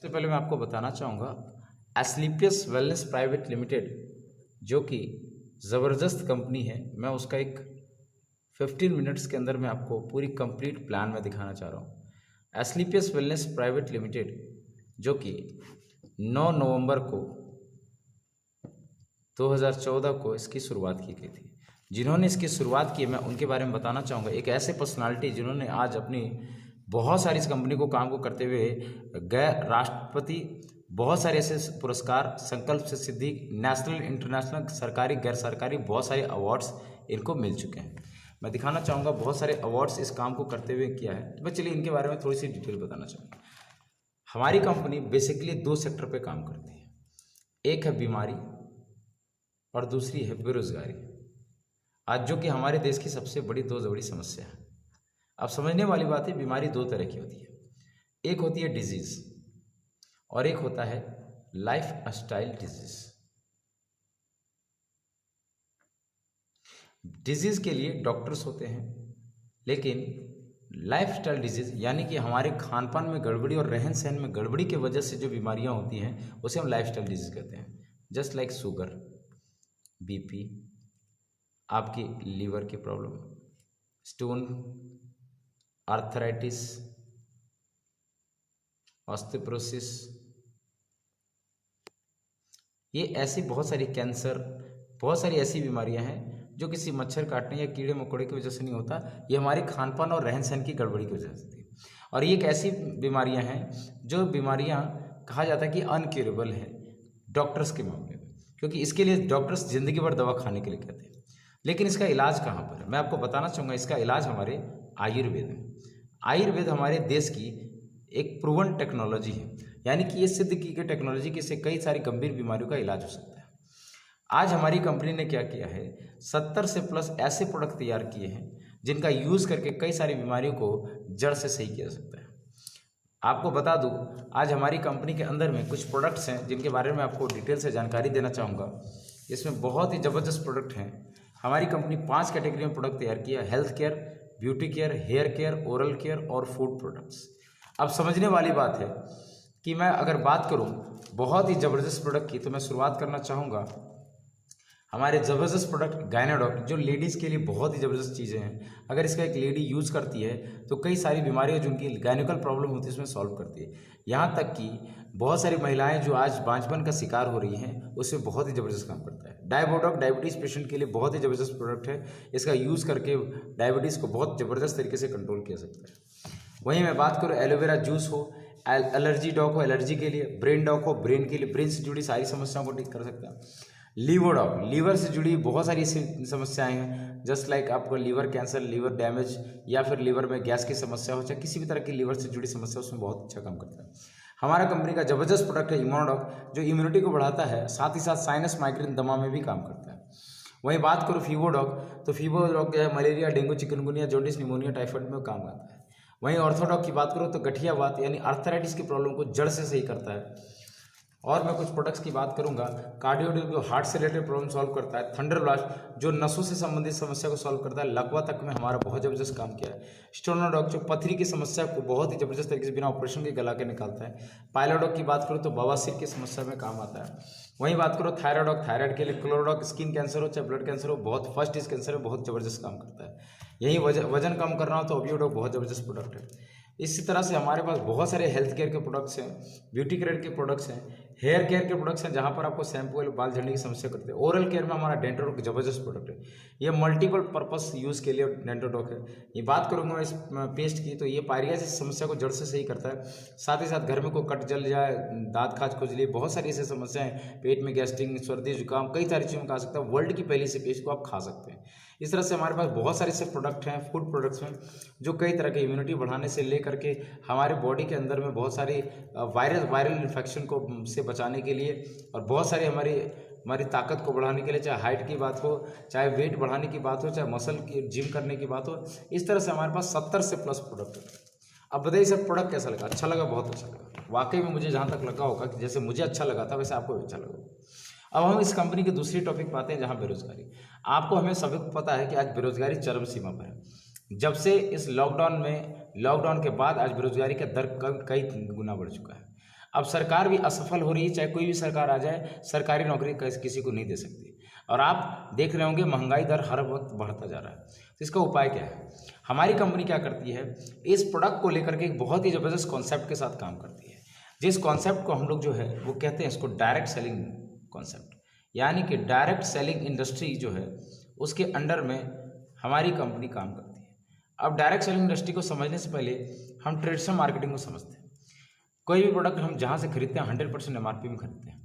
सबसे पहले मैं आपको बताना चाहूँगा एस्क्लेपियस वेलनेस प्राइवेट लिमिटेड जो कि ज़बरदस्त कंपनी है। मैं उसका एक 15 मिनट्स के अंदर मैं आपको पूरी कंप्लीट प्लान में दिखाना चाह रहा हूँ। एस्क्लेपियस वेलनेस प्राइवेट लिमिटेड जो कि 9 नवंबर को 2014 को इसकी शुरुआत की गई थी। जिन्होंने इसकी शुरुआत की मैं उनके बारे में बताना चाहूँगा। एक ऐसे पर्सनालिटी जिन्होंने आज अपनी बहुत सारी इस कंपनी को काम को करते हुए गए राष्ट्रपति, बहुत सारे ऐसे पुरस्कार, संकल्प से सिद्धि, नेशनल इंटरनेशनल सरकारी गैर सरकारी बहुत सारे अवार्ड्स इनको मिल चुके हैं। मैं दिखाना चाहूँगा बहुत सारे अवार्ड्स इस काम को करते हुए किया है। तो मैं चलिए इनके बारे में थोड़ी सी डिटेल बताना चाहूँगा। हमारी कंपनी बेसिकली 2 सेक्टर पे काम करती है। एक है बीमारी और दूसरी है बेरोजगारी, आज जो कि हमारे देश की सबसे बड़ी बड़ी समस्या है। अब समझने वाली बात है, बीमारी 2 तरह की होती है। एक होती है डिजीज और एक होता है लाइफ स्टाइल डिजीज। डिजीज के लिए डॉक्टर्स होते हैं, लेकिन लाइफ स्टाइल डिजीज यानी कि हमारे खान पान में गड़बड़ी और रहन सहन में गड़बड़ी की वजह से जो बीमारियां होती हैं उसे हम लाइफ स्टाइल डिजीज कहते हैं। जस्ट लाइक शुगर, बीपी, आपकी लीवर की प्रॉब्लम, स्टोन, आर्थराइटिस, ऑस्टियोपोरोसिस, ये ऐसी बहुत सारी कैंसर, बहुत सारी ऐसी बीमारियां हैं जो किसी मच्छर काटने या कीड़े मकोड़े की वजह से नहीं होता, ये हमारे खान पान और रहन सहन की गड़बड़ी की वजह से थी। और ये एक ऐसी बीमारियां हैं जो बीमारियां कहा जाता है कि अनक्यूरेबल है डॉक्टर्स के मामले में, क्योंकि इसके लिए डॉक्टर्स जिंदगी भर दवा खाने के लिए कहते हैं। लेकिन इसका इलाज कहाँ पर है, मैं आपको बताना चाहूँगा। इसका इलाज हमारे आयुर्वेद में। आयुर्वेद हमारे देश की एक प्रूवन टेक्नोलॉजी है, यानी कि ये सिद्ध की गई टेक्नोलॉजी की से कई सारी गंभीर बीमारियों का इलाज हो सकता है। आज हमारी कंपनी ने क्या किया है, 70 से प्लस ऐसे प्रोडक्ट तैयार किए हैं जिनका यूज़ करके कई सारी बीमारियों को जड़ से सही किया जा सकता है। आपको बता दूं, आज हमारी कंपनी के अंदर में कुछ प्रोडक्ट्स हैं जिनके बारे में आपको डिटेल से जानकारी देना चाहूँगा। इसमें बहुत ही ज़बरदस्त प्रोडक्ट हैं। हमारी कंपनी 5 कैटेगरी में प्रोडक्ट तैयार किया है: health care, beauty care, hair care, oral care और फूड प्रोडक्ट्स। अब समझने वाली बात है कि मैं अगर बात करूं बहुत ही ज़बरदस्त प्रोडक्ट की, तो मैं शुरुआत करना चाहूँगा हमारे ज़बरदस्त प्रोडक्ट गायनाडॉक, जो लेडीज़ के लिए बहुत ही ज़बरदस्त चीज़ें हैं। अगर इसका एक लेडी यूज़ करती है तो कई सारी बीमारियां जो उनकी गायनिकल प्रॉब्लम होती है उसमें सॉल्व करती है। यहाँ तक कि बहुत सारी महिलाएं जो आज बांझपन का शिकार हो रही हैं उसमें बहुत ही ज़बरदस्त काम करता है। डायबोडॉक डायबिटीज़ पेशेंट के लिए बहुत ही ज़बरदस्त प्रोडक्ट है। इसका यूज़ करके डायबिटीज़ को बहुत ज़बरदस्त तरीके से कंट्रोल किया सकता है। वहीं मैं बात करूँ एलोवेरा जूस हो, एलर्जी डॉक हो एलर्जी के लिए, ब्रेन डॉक हो ब्रेन के लिए, ब्रेन से जुड़ी सारी समस्याओं को ठीक कर सकता है। लीवरडॉक, लीवर से जुड़ी बहुत सारी समस्याएं हैं, जस्ट लाइक आपको लीवर कैंसर, लीवर डैमेज या फिर लीवर में गैस की समस्या हो, चाहे किसी भी तरह की लीवर से जुड़ी समस्या, उसमें बहुत अच्छा काम करता है। हमारा कंपनी का जबरदस्त प्रोडक्ट है इम्यूनोडॉक, जो इम्यूनिटी को बढ़ाता है, साथ ही साथ साइनस, माइग्रेन, दमा में भी काम करता है। वहीं बात करूँ फीवोडॉक, तो फीवोडॉक जो है malaria, dengue, chikungunya, jaundice, pneumonia, typhoid में काम आता है। वहीं ऑर्थोडॉक की बात करूँ तो गठिया बात यानी आर्थराइटिस की प्रॉब्लम को जड़ से सही करता है। और मैं कुछ प्रोडक्ट्स की बात करूंगा, कार्डियो जो हार्ट से रिलेटेड प्रॉब्लम सॉल्व करता है, थंडर ब्लास्ट जो नसों से संबंधित समस्या को सॉल्व करता है, लकवा तक में हमारा बहुत ज़बरदस्त काम किया है। स्टोनोडॉक जो पथरी की समस्या को बहुत ही ज़बरदस्त तरीके से बिना ऑपरेशन के गला के निकालता है। पाइलोडॉक की बात करूँ तो बवासीर की समस्या में काम आता है। वहीं बात करो थायराइडॉक, थायराइड के लिए, क्लोरोडॉक स्किन कैंसर हो चाहे ब्लड कैंसर हो, बहुत फर्स्ट इस कैंसर में बहुत ज़बरदस्त काम करता है। यही वजन कम करना हो तो ओबियोडॉक बहुत ज़बरदस्त प्रोडक्ट है। इसी तरह से हमारे पास बहुत सारे हेल्थ केयर के प्रोडक्ट्स हैं, ब्यूटी केयर के प्रोडक्ट्स हैं, हेयर केयर के प्रोडक्ट्स हैं, जहां पर आपको शैम्पू और बाल झड़ने की समस्या करते हैं। ओरल केयर में हमारा डेंटोडॉक जबरदस्त प्रोडक्ट है, ये मल्टीपल पर्पस यूज़ के लिए डेंटोडॉक है। ये बात करूंगा इस पेस्ट की, तो ये पायरियासिस समस्या को जड़ से सही करता है। साथ ही साथ घर में कोई कट जल जाए, दांत खाज खुजली, बहुत सारी ऐसी समस्याएं, पेट में गैस्ट्रिक, सर्दी जुकाम, कई सारी चीज़ों में खा सकता है। वर्ल्ड की पहली सी पेस्ट को आप खा सकते हैं। इस तरह से हमारे पास बहुत सारे ऐसे प्रोडक्ट हैं, फूड प्रोडक्ट्स हैं, जो कई तरह के इम्यूनिटी बढ़ाने से लेकर के हमारे बॉडी के अंदर में बहुत सारी वायरल इन्फेक्शन को से बचाने के लिए, और बहुत सारी हमारी ताकत को बढ़ाने के लिए, चाहे हाइट की बात हो, चाहे वेट बढ़ाने की बात हो, चाहे मसल की जिम करने की बात हो, इस तरह से हमारे पास 70 से प्लस प्रोडक्ट है। अब बताइए सर प्रोडक्ट कैसा लगा? अच्छा लगा, बहुत अच्छा लगा। वाकई में मुझे जहाँ तक लगा होगा कि जैसे मुझे अच्छा लगा था वैसे आपको भी अच्छा लगा। अब हम इस कंपनी की दूसरी टॉपिक पाते हैं, जहाँ बेरोजगारी। आपको हमें सभी को पता है कि आज बेरोजगारी चरम सीमा पर है। जब से इस लॉकडाउन के बाद आज बेरोजगारी का दर कई गुना बढ़ चुका है। अब सरकार भी असफल हो रही है, चाहे कोई भी सरकार आ जाए, सरकारी नौकरी किसी को नहीं दे सकती। और आप देख रहे होंगे महंगाई दर हर वक्त बढ़ता जा रहा है। तो इसका उपाय क्या है? हमारी कंपनी क्या करती है, इस प्रोडक्ट को लेकर के एक बहुत ही ज़बरदस्त कॉन्सेप्ट के साथ काम करती है, जिस कॉन्सेप्ट को हम लोग जो है वो कहते हैं इसको डायरेक्ट सेलिंग कॉन्सेप्ट, यानी कि डायरेक्ट सेलिंग इंडस्ट्री जो है उसके अंडर में हमारी कंपनी काम करती है। अब डायरेक्ट सेलिंग इंडस्ट्री को समझने से पहले हम ट्रेडिशनल मार्केटिंग को समझते हैं। कोई भी प्रोडक्ट हम जहाँ से खरीदते हैं 100% MRP में खरीदते हैं,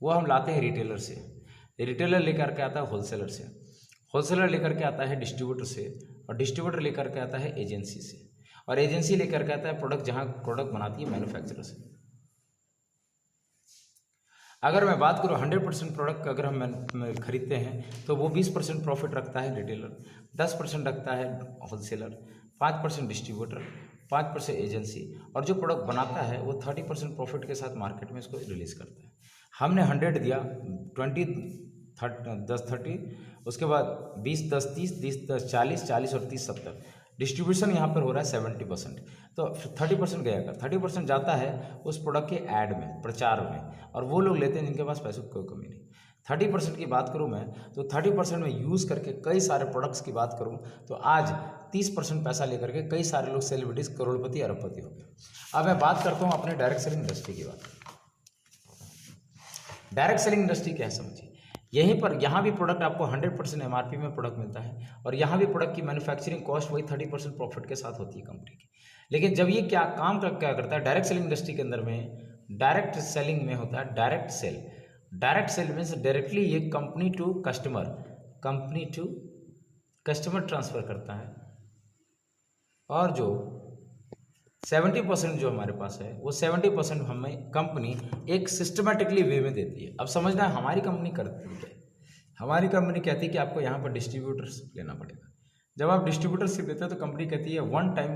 वो हम लाते हैं रिटेलर से, रिटेलर लेकर के आता है होलसेलर से, होलसेलर लेकर के आता है डिस्ट्रीब्यूटर से, और डिस्ट्रीब्यूटर लेकर के आता है एजेंसी से, और एजेंसी लेकर के आता है प्रोडक्ट जहाँ प्रोडक्ट बनाती है मैन्युफैक्चरर से। अगर मैं बात करूँ 100% प्रोडक्ट अगर हम खरीदते हैं तो वो 20% प्रॉफिट रखता है रिटेलर, 10% रखता है होलसेलर, 5% डिस्ट्रीब्यूटर, 5% एजेंसी, और जो प्रोडक्ट बनाता है वो 30% प्रॉफिट के साथ मार्केट में इसको रिलीज करता है। हमने 100 दिया, 10 30, उसके बाद 20 10 30, 10 40, 40 और 30 70। डिस्ट्रीब्यूशन यहाँ पर हो रहा है 70%, तो 30% गया कर 30% जाता है उस प्रोडक्ट के ऐड में, प्रचार में, और वो लोग लेते हैं जिनके पास पैसों की कोई कमी नहीं। 30% की बात करूँ मैं तो 30% में यूज़ करके कई सारे प्रोडक्ट्स की बात करूँ तो आज 30% पैसा लेकर के कई सारे लोग सेलिब्रिटीज करोड़पति अरबपति हो गए। अब मैं बात करता हूँ अपने डायरेक्ट सेलिंग इंडस्ट्री की बात। डायरेक्ट सेलिंग इंडस्ट्री क्या है समझिए, यहीं पर यहाँ भी प्रोडक्ट आपको 100% MRP में प्रोडक्ट मिलता है, और यहाँ भी प्रोडक्ट की मैन्युफैक्चरिंग कॉस्ट वही 30% प्रॉफिट के साथ होती है कंपनी की। लेकिन जब ये क्या करता है डायरेक्ट सेलिंग इंडस्ट्री के अंदर में, डायरेक्ट सेलिंग में होता है direct sale. Direct sale means directly ये कंपनी टू कस्टमर ट्रांसफर करता है, और जो 70% जो हमारे पास है वो 70% हमें कंपनी एक सिस्टमेटिकली वे में देती है। अब समझना है हमारी कंपनी करती है, हमारी कंपनी कहती है कि आपको यहाँ पर डिस्ट्रीब्यूटरशिप लेना पड़ेगा। जब आप डिस्ट्रीब्यूटरशिप लेते हैं तो कंपनी कहती है वन टाइम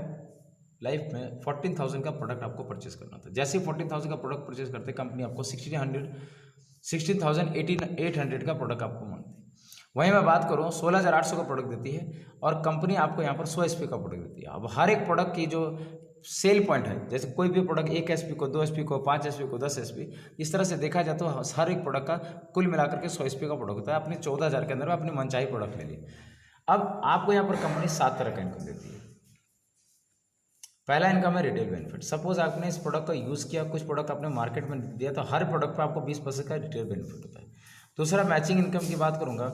लाइफ में 14,000 का प्रोडक्ट आपको परचेस करना था। जैसे ही 14,000 का प्रोडक्ट परचेस करते हैं कंपनी आपको 16,800 का प्रोडक्ट आपको मांगती है। वहीं मैं बात करूँ 16,800 का प्रोडक्ट देती है, और कंपनी आपको यहाँ पर 100 SP का प्रोडक्ट देती है। अब हर एक प्रोडक्ट की जो सेल पॉइंट है, जैसे कोई भी प्रोडक्ट 1 SP को, 2 SP को, 5 SP को, 10 SP, इस तरह से देखा जाए तो हर एक प्रोडक्ट का कुल मिलाकर के 100 SP का प्रोडक्ट होता है। आपने 14,000 के अंदर में अपनी मनचाही प्रोडक्ट ले ली। अब आपको यहाँ पर कंपनी 7 तरह का इनकम देती है। पहला इनकम है रिटेल बेनिफिट। सपोज आपने इस प्रोडक्ट का यूज़ किया, कुछ प्रोडक्ट आपने मार्केट में दिया, तो हर प्रोडक्ट पर आपको 20% का रिटेल बेनिफिट होता है। दूसरा मैचिंग इनकम की बात करूंगा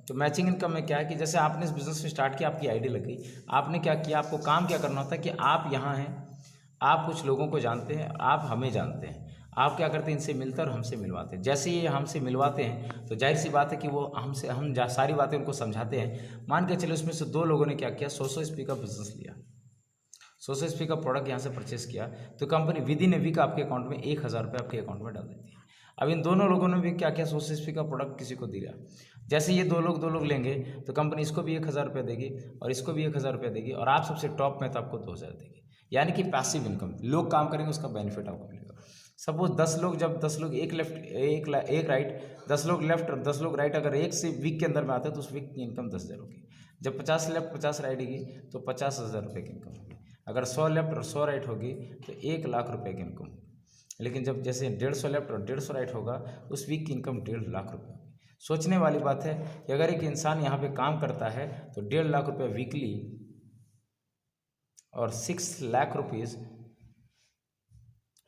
तो मैचिंग इनकम में क्या है कि जैसे आपने इस बिजनेस में स्टार्ट किया, आपकी आईडी लग गई, आपने क्या किया, आपको काम क्या करना होता है कि आप यहाँ हैं, आप कुछ लोगों को जानते हैं, आप हमें जानते हैं, आप क्या करते हैं इनसे मिलते और हमसे मिलवाते हैं। जैसे ये हमसे मिलवाते हैं तो जाहिर सी बात है कि वो हम सारी बातें उनको समझाते हैं। मान के चले उसमें से 2 लोगों ने क्या किया, 100 SP का बिजनेस लिया, 100 SP का प्रोडक्ट यहाँ से परचेस किया, तो company within a week आपके अकाउंट में 1,000 रुपये आपके अकाउंट में डाल देती है। अब इन दोनों लोगों ने भी क्या किया, 100 SP का प्रोडक्ट किसी को दिया। जैसे ये दो लोग लेंगे तो कंपनी इसको भी 1,000 रुपये देगी और इसको भी 1,000 रुपये देगी, और आप सबसे टॉप में तो आपको 2,000 देगी। यानी कि पैसिव इनकम, लोग काम करेंगे उसका बेनिफिट आपको मिलेगा। सपोज 10 लोग, जब 10 लोग एक लेफ्ट एक राइट, 10 लोग लेफ्ट और 10 लोग राइट अगर एक से वीक के अंदर में आते हैं तो उस वीक की इनकम 10,000 होगी। जब 50 लेफ्ट 50 राइट होगी तो 50,000 रुपये की इनकम होगी। अगर 100 लेफ्ट और 100 राइट होगी तो 1,00,000 रुपये की इनकम होगी। लेकिन जब जैसे 150 लेफ्ट और 150 राइट होगा उस वीक की इनकम 1.5 लाख रुपये होगी। सोचने वाली बात है कि अगर एक इंसान यहाँ पे काम करता है तो 1.5 लाख रुपये वीकली और 6 लाख रुपीज़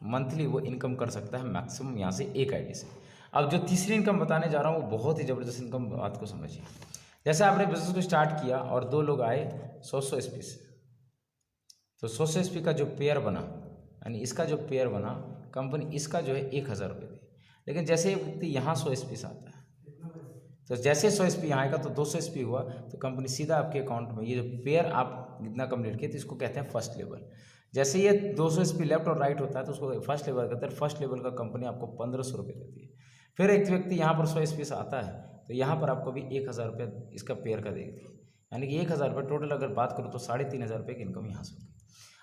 मंथली वो इनकम कर सकता है मैक्सिमम यहाँ से एक आईडी से। अब जो तीसरी इनकम बताने जा रहा हूँ वो बहुत ही ज़बरदस्त इनकम, बात को समझिए। जैसे आपने बिजनेस को स्टार्ट किया और 2 लोग आए 100 SP से, तो 100 SP का जो पेयर बना, यानी इसका जो पेयर बना, कंपनी इसका जो है 1,000 रुपये दी। लेकिन जैसे व्यक्ति यहाँ 100 SP से आता है तो जैसे 100 SP यहाँ आएगा तो 200 SP हुआ तो कंपनी सीधा आपके अकाउंट में, ये जो पेयर आप जितना कंप्लीट किए तो इसको कहते हैं फर्स्ट लेवल। जैसे ये 200 SP लेफ्ट और राइट होता है तो उसको फर्स्ट लेवल कहते हैं। फर्स्ट लेवल का कंपनी आपको 1,500 रुपये देती है। फिर एक व्यक्ति यहाँ पर 100 SP से आता है तो यहाँ पर आपको भी 1,000 रुपये इसका पेयर का देती है, यानी कि 1,000 रुपये टोटल अगर बात करूँ तो 3,500 रुपये की इनकम यहाँ से होगी।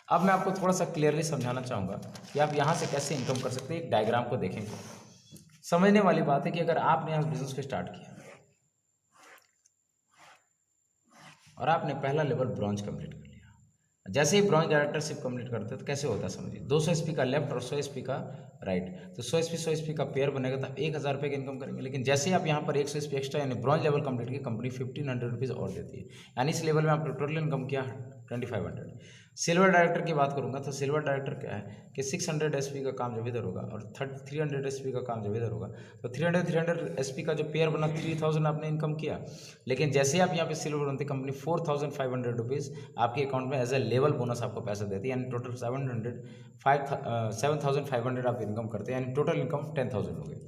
अब मैं आपको थोड़ा सा क्लियरली समझाना चाहूँगा कि आप यहाँ से कैसे इनकम कर सकते हैं। एक डायग्राम को देखेंगे, समझने वाली बात है कि अगर आपने यहाँ बिजनेस को स्टार्ट किया और आपने पहला लेवल ब्रॉन्ज कंप्लीट कर लिया, जैसे ही ब्रॉन्ज डायरेक्टरशिप कंप्लीट करते हैं तो कैसे होता है समझिए, 200 एसपी का लेफ्ट और 100 एसपी का राइट, तो 100 एसपी का पेयर बनेगा तो 1000 रुपये की इनकम करेंगे। लेकिन जैसे ही आप यहाँ पर 100 एसपी एक्स्ट्रा यानी ब्रॉन्ज लेवल कंप्लीट की कंपनी 1500 रुपीज़ और देती है, यानी इस लेवल में आपने टोटल इनकम किया 2500। सिल्वर डायरेक्टर की बात करूंगा तो सिल्वर डायरेक्टर क्या है कि 600 एसपी का काम जब इधर होगा और 300 एसपी का काम जब इधर होगा, तो 300 एसपी का जो पेयर बना 3000 आपने इनकम किया। लेकिन जैसे ही आप यहाँ पे सिल्वर बनती कंपनी 4500 रुपीज़ आपके अकाउंट में एज ए लेवल बोनस आपको पैसा देती है, यानी टोटल 7500 आप इनकम करते हैं, यानी टोटल इनकम 10000 हो गई।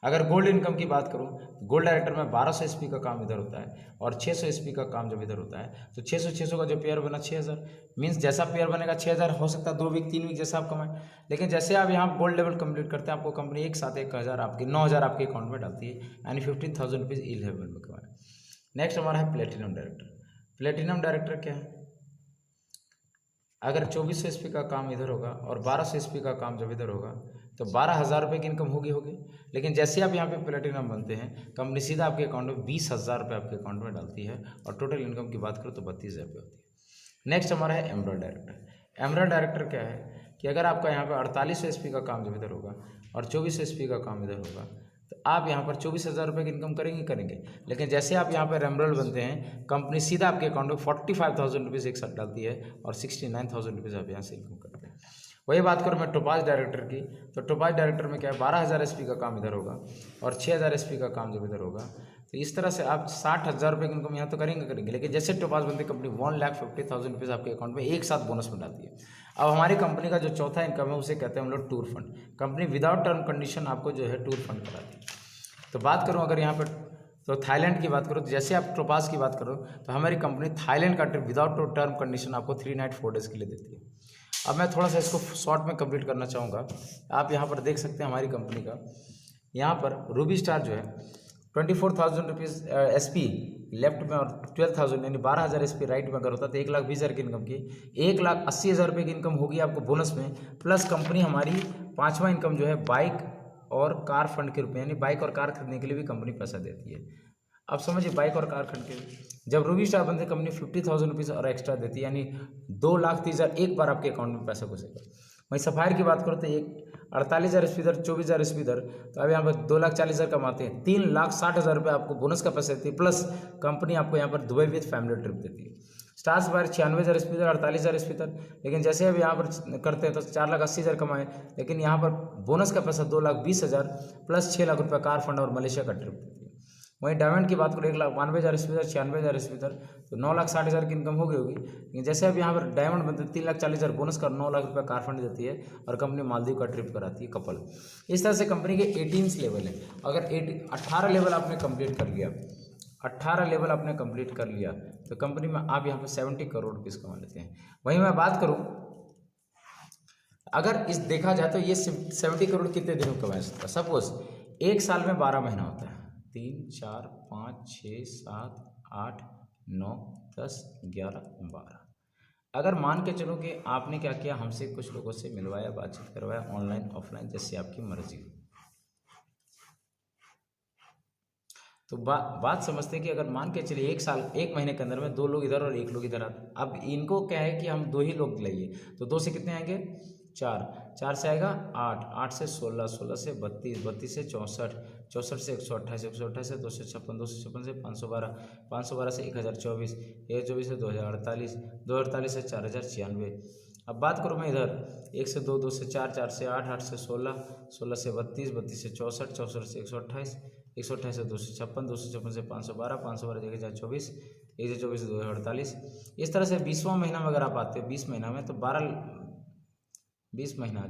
अगर गोल्ड इनकम की बात करूं, गोल्ड डायरेक्टर में 1200 एसपी का काम इधर होता है और 600 एसपी का काम जब इधर होता है तो 600 का जो पेयर बना 6000, मीन्स जैसा पेयर बनेगा 6000 हो सकता है 2 वीक 3 वीक जैसा आप कमाएं। लेकिन जैसे आप यहाँ गोल्ड लेवल कंप्लीट करते हैं आपको कंपनी एक साथ 1000 आपके 9000 आपके अकाउंट में डालती है, यानी 15000 रुपीज़ ई लेवल में कमाएं। नेक्स्ट हमारा है प्लेटिनम डायरेक्टर। प्लेटिनम डायरेक्टर क्या है, अगर 2400 एसपी का काम इधर होगा और 1200 एसपी का काम जब इधर होगा तो 12000 रुपये की इनकम होगी। लेकिन जैसे आप यहाँ पे प्लेटिनम बनते हैं कंपनी सीधा आपके अकाउंट में 20000 रुपये आपके अकाउंट में डालती है और टोटल इनकम की बात करो तो 32000 रुपये होती है। नेक्स्ट हमारा है एमराल्ड डायरेक्टर। एमराल्ड डायरेक्टर क्या है कि अगर आपका यहाँ पर 4800 एसपी का काम जब इधर होगा और 2400 एसपी का काम इधर होगा तो आप यहाँ पर 24000 रुपये की इनकम करेंगे। लेकिन जैसे आप यहाँ पर एमराल्ड बनते हैं कंपनी सीधा आपके अकाउंट में 45000 रुपीज़ एक साथ डालती है और 69000 रुपीज़ आप यहाँ से इनकम करते हैं। वही बात करूँ मैं टोपाज डायरेक्टर की, तो टोपाज डायरेक्टर में क्या है 12000 एसपी का काम इधर होगा और 6000 एसपी का काम जब इधर होगा तो इस तरह से आप 60000 रुपये की इनकम यहाँ तो करेंगे। लेकिन जैसे टोपाज बनती कंपनी 1,50,000 रुपीज़ आपके अकाउंट में एक साथ बोनस में डालती है। अब हमारी कंपनी का जो चौथा इनकम है उसे कहते हैं हम लोग tour fund. Company without term condition आपको जो है टूर फंड कराती है। तो बात करूँ अगर यहाँ पर तो थाईलैंड की बात करो तो जैसे आप टोपाज की बात करो तो हमारी कंपनी थाईलैंड का ट्रिप विदाउट टर्म कंडीशन आपको 3 नाइट 4 डेज़ के लिए देती है। अब मैं थोड़ा सा इसको शॉर्ट में कंप्लीट करना चाहूँगा। आप यहाँ पर देख सकते हैं हमारी कंपनी का, यहाँ पर रूबी स्टार जो है 24,000 रुपीज़ एसपी लेफ्ट में और 12,000 यानी 12,000 एसपी राइट में अगर होता तो 1,20,000 की इनकम की 1,80,000 रुपये की इनकम होगी आपको बोनस में। प्लस कंपनी हमारी पाँचवा इनकम जो है बाइक और कार फंड के रूप में, यानी बाइक और कार खरीदने के लिए भी कंपनी पैसा देती है। अब समझिए बाइक और कार खरीद के जब रूबी स्टार बनते कंपनी 50,000 रुपीज़ और एक्स्ट्रा देती है, यानी 2,30,000 एक बार आपके अकाउंट में पैसा घुसेगा। वहीं सफायर की बात करो तो एक 48,000 एसपी इधर 24,000 एसपी इधर, तो अब यहाँ पर 2,40,000 कमाते हैं, 3,60,000 रुपये आपको बोनस का पैसा देती है। प्लस कंपनी आपको यहाँ पर दुबई विद फैमिली ट्रिप देती है। स्टार सफायर 96,000 एसपी इधर 48,000 एसपी इधर। लेकिन जैसे अब यहाँ पर करते हैं तो 4,80,000 कमाए, लेकिन यहाँ पर बोनस का पैसा 2,20,000 प्लस 6 लाख रुपये कार फंड और मलेशिया का ट्रिप देती है। वहीं डायमंड की बात करो 1,92,000 एसपी इधर 96,000 एसपी इधर, तो 9,60,000 की इनकम होगी। लेकिन जैसे अब यहाँ पर डायमंड बनते 3,40,000 बोनस का 9 लाख रुपये कार फंड देती है और कंपनी मालदीव का ट्रिप कराती है कपल। इस तरह से कंपनी के 18 लेवल है। अगर 18 लेवल आपने कंप्लीट कर लिया, 18 लेवल आपने कंप्लीट कर लिया तो कंपनी में आप यहाँ पर 70 करोड़ रुपीज़ कमा लेते हैं। वहीं मैं बात करूँ अगर इस देखा जाए तो ये 70 करोड़ कितने दिनों में कमा सकता है। सपोज एक साल में 12 महीना होता है, 3, 4, 5, 6, 7, 8, 9, 10, 11, 12। अगर मान के चलो कि आपने क्या किया, हमसे कुछ लोगों से मिलवाया, बातचीत करवाया, ऑनलाइन ऑफलाइन जैसे आपकी मर्जी हो, तो बात समझते हैं कि अगर मान के चलिए एक साल 1 महीने के अंदर में 2 लोग इधर और 1 लोग इधर आते। अब इनको क्या है कि हम 2 ही लोग लाइए, तो 2 से कितने आएंगे 4, 4 से आएगा 8, 8 से 16, 16 से 32, 32 से 64, 64 से 128, 128 से 256, 256 से 512, 512 से 1024, 1024 से 2048, 2048 से 4096। अब बात करूँ मैं इधर 1 से 2, 2 से 4, 4 से 8, 8 से 16, 16 से 32, 32 से 64, 64 से 128, 128 से 256, 256 से 512, 512 से 1024, 1024 से 2048। इस तरह से 20वां महीना में अगर आप आते हो 20 महीना में तो 20 महीना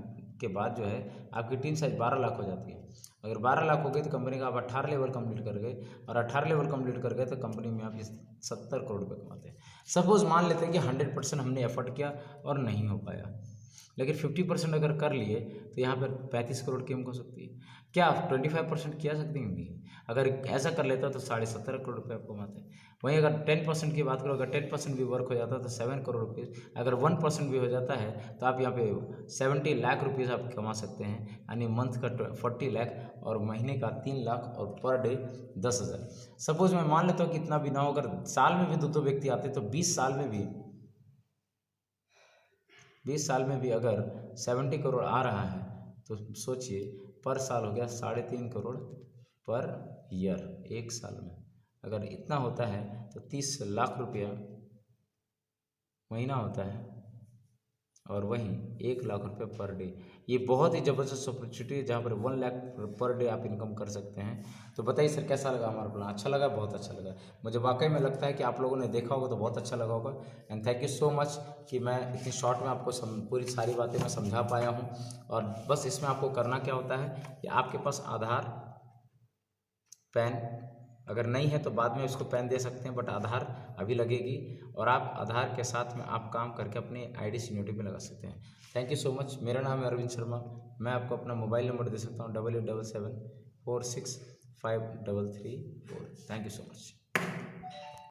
के बाद जो है आपकी टीम साइज 12 लाख हो जाती है। अगर 12 लाख हो गई तो कंपनी का आप 18 लेवल कंप्लीट कर गए, और 18 लेवल कंप्लीट कर गए तो कंपनी में आप 70 करोड़ रुपये कमाते हैं। सपोज मान लेते हैं कि 100% हमने एफर्ट किया और नहीं हो पाया, लेकिन 50% अगर कर लिए तो यहाँ पर 35 करोड़ की इनकम हो सकती है। क्या आप 25% किया सकते हैं? नहीं। अगर ऐसा कर लेता तो 17.5 करोड़ रुपये आप कमाते हैं। वहीं अगर 10% की बात करो, अगर 10% भी वर्क हो जाता तो 7 करोड़ रुपीज़, अगर 1% भी हो जाता है तो आप यहाँ पे 70 लाख रुपीज़ आप कमा सकते हैं, यानी मंथ का 40 लाख और महीने का 3 लाख और पर डे 10,000। सपोज मैं मान लेता हूँ कि इतना भी ना हो, अगर साल में भी 2 व्यक्ति आते तो 20 साल में भी 20 साल में भी अगर 70 करोड़ आ रहा है तो सोचिए पर साल हो गया 3.5 करोड़ पर ईयर। एक साल में अगर इतना होता है तो 30 लाख रुपया महीना होता है, और वहीं 1 लाख रुपये पर डे। ये बहुत ही ज़बरदस्त अपॉर्चुनिटी है जहाँ पर 1 लाख पर डे आप इनकम कर सकते हैं। तो बताइए सर कैसा लगा हमारा प्लान? अच्छा लगा? बहुत अच्छा लगा। मुझे वाकई में लगता है कि आप लोगों ने देखा होगा तो बहुत अच्छा लगा होगा। And thank you so much कि मैं इतनी शॉर्ट में आपको पूरी सारी बातें मैं समझा पाया हूँ। और बस इसमें आपको करना क्या होता है कि आपके पास आधार, पैन अगर नहीं है तो बाद में उसको पैन दे सकते हैं, बट आधार अभी लगेगी, और आप आधार के साथ में आप काम करके अपने आईडी सीन्योरिटी पे लगा सकते हैं। Thank you so much. मेरा नाम है अरविंद शर्मा। मैं आपको अपना मोबाइल नंबर दे सकता हूँ 8877465334। Thank you so much.